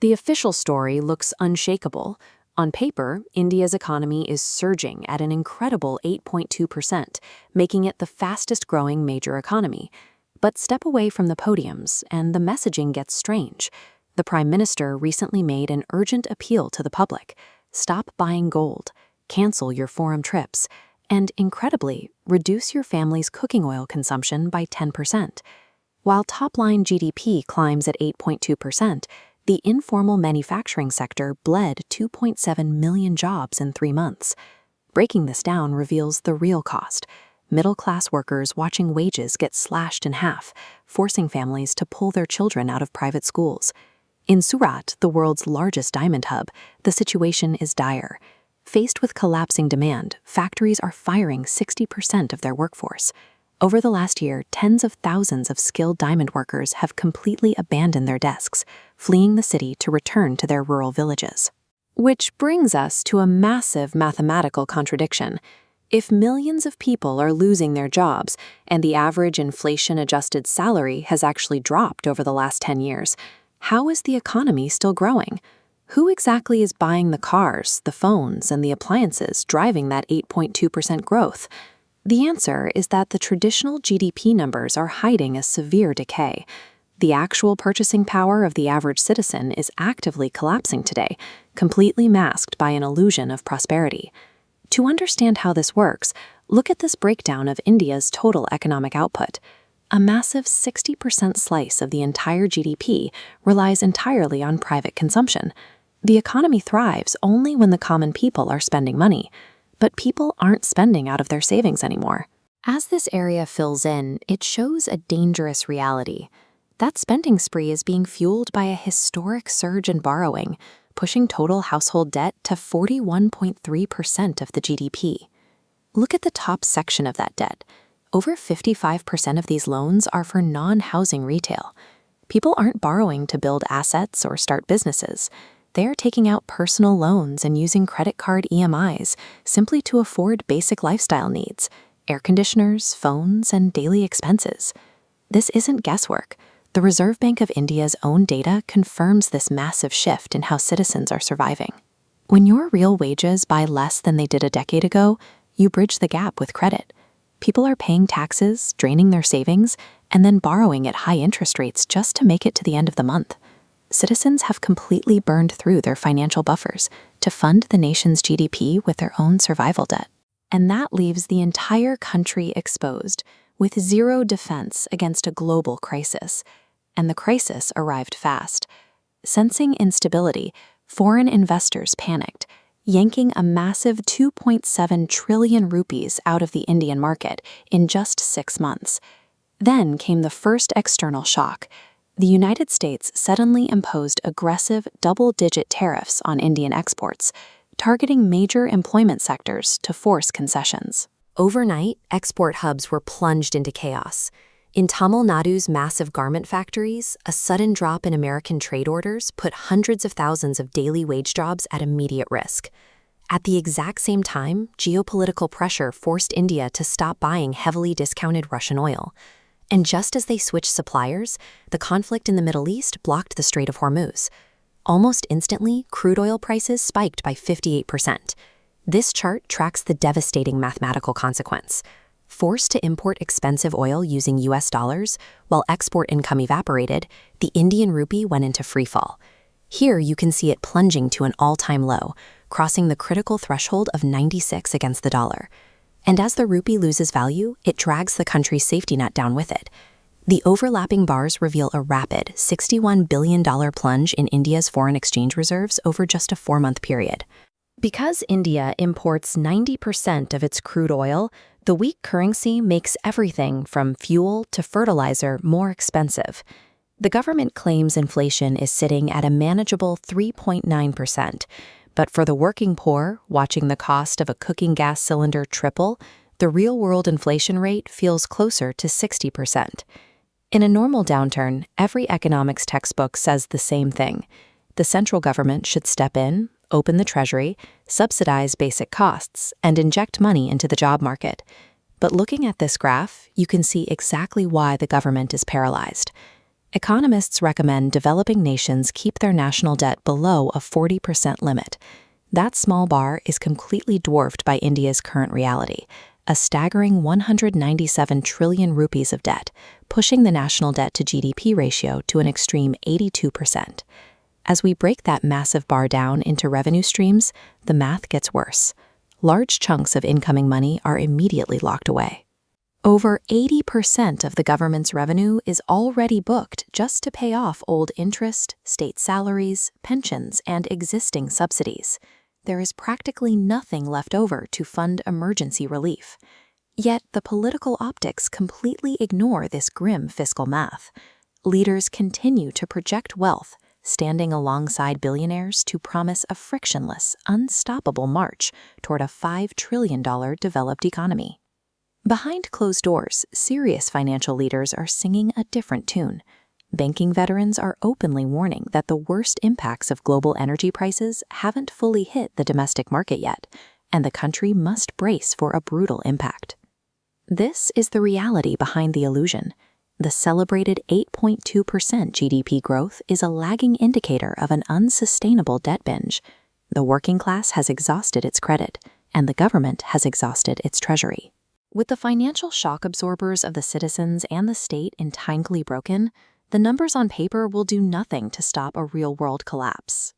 The official story looks unshakable. On paper, India's economy is surging at an incredible 8.2%, making it the fastest-growing major economy. But step away from the podiums, and the messaging gets strange. The Prime Minister recently made an urgent appeal to the public. Stop buying gold, cancel your foreign trips, and, incredibly, reduce your family's cooking oil consumption by 10%. While top-line GDP climbs at 8.2%, the informal manufacturing sector bled 2.7 million jobs in 3 months. Breaking this down reveals the real cost. Middle-class workers watching wages get slashed in half, forcing families to pull their children out of private schools. In Surat, the world's largest diamond hub, the situation is dire. Faced with collapsing demand, factories are firing 60% of their workforce. Over the last year, tens of thousands of skilled diamond workers have completely abandoned their desks, fleeing the city to return to their rural villages. Which brings us to a massive mathematical contradiction. If millions of people are losing their jobs, and the average inflation-adjusted salary has actually dropped over the last 10 years, how is the economy still growing? Who exactly is buying the cars, the phones, and the appliances driving that 8.2% growth? The answer is that the traditional GDP numbers are hiding a severe decay. The actual purchasing power of the average citizen is actively collapsing today, completely masked by an illusion of prosperity. To understand how this works, look at this breakdown of India's total economic output. A massive 60% slice of the entire GDP relies entirely on private consumption. The economy thrives only when the common people are spending money. But people aren't spending out of their savings anymore. As this area fills in, it shows a dangerous reality. That spending spree is being fueled by a historic surge in borrowing, pushing total household debt to 41.3% of the GDP. Look at the top section of that debt. Over 55% of these loans are for non-housing retail. People aren't borrowing to build assets or start businesses. They are taking out personal loans and using credit card EMIs simply to afford basic lifestyle needs, air conditioners, phones, and daily expenses. This isn't guesswork. The Reserve Bank of India's own data confirms this massive shift in how citizens are surviving. When your real wages buy less than they did a decade ago, you bridge the gap with credit. People are paying taxes, draining their savings, and then borrowing at high interest rates just to make it to the end of the month. Citizens have completely burned through their financial buffers to fund the nation's GDP with their own survival debt. And that leaves the entire country exposed, with zero defense against a global crisis. And the crisis arrived fast. Sensing instability, foreign investors panicked, yanking a massive 2.7 trillion rupees out of the Indian market in just 6 months. Then came the first external shock. The United States suddenly imposed aggressive double-digit tariffs on Indian exports, targeting major employment sectors to force concessions. Overnight, export hubs were plunged into chaos. In Tamil Nadu's massive garment factories, a sudden drop in American trade orders put hundreds of thousands of daily wage jobs at immediate risk. At the exact same time, geopolitical pressure forced India to stop buying heavily discounted Russian oil. And just as they switched suppliers, the conflict in the Middle East blocked the Strait of Hormuz. Almost instantly, crude oil prices spiked by 58%. This chart tracks the devastating mathematical consequence. Forced to import expensive oil using US dollars, while export income evaporated, the Indian rupee went into freefall. Here you can see it plunging to an all-time low, crossing the critical threshold of 96 against the dollar. And as the rupee loses value, it drags the country's safety net down with it. The overlapping bars reveal a rapid $61 billion plunge in India's foreign exchange reserves over just a 4-month period. Because India imports 90% of its crude oil, the weak currency makes everything from fuel to fertilizer more expensive. The government claims inflation is sitting at a manageable 3.9%. But for the working poor, watching the cost of a cooking gas cylinder triple, the real-world inflation rate feels closer to 60%. In a normal downturn, every economics textbook says the same thing. The central government should step in, open the treasury, subsidize basic costs, and inject money into the job market. But looking at this graph, you can see exactly why the government is paralyzed. Economists recommend developing nations keep their national debt below a 40% limit. That small bar is completely dwarfed by India's current reality, a staggering 197 trillion rupees of debt, pushing the national debt to GDP ratio to an extreme 82%. As we break that massive bar down into revenue streams, the math gets worse. Large chunks of incoming money are immediately locked away. Over 80% of the government's revenue is already booked just to pay off old interest, state salaries, pensions, and existing subsidies. There is practically nothing left over to fund emergency relief. Yet the political optics completely ignore this grim fiscal math. Leaders continue to project wealth, standing alongside billionaires to promise a frictionless, unstoppable march toward a $5 trillion developed economy. Behind closed doors, serious financial leaders are singing a different tune. Banking veterans are openly warning that the worst impacts of global energy prices haven't fully hit the domestic market yet, and the country must brace for a brutal impact. This is the reality behind the illusion. The celebrated 8.2% GDP growth is a lagging indicator of an unsustainable debt binge. The working class has exhausted its credit, and the government has exhausted its treasury. With the financial shock absorbers of the citizens and the state entirely broken, the numbers on paper will do nothing to stop a real-world collapse.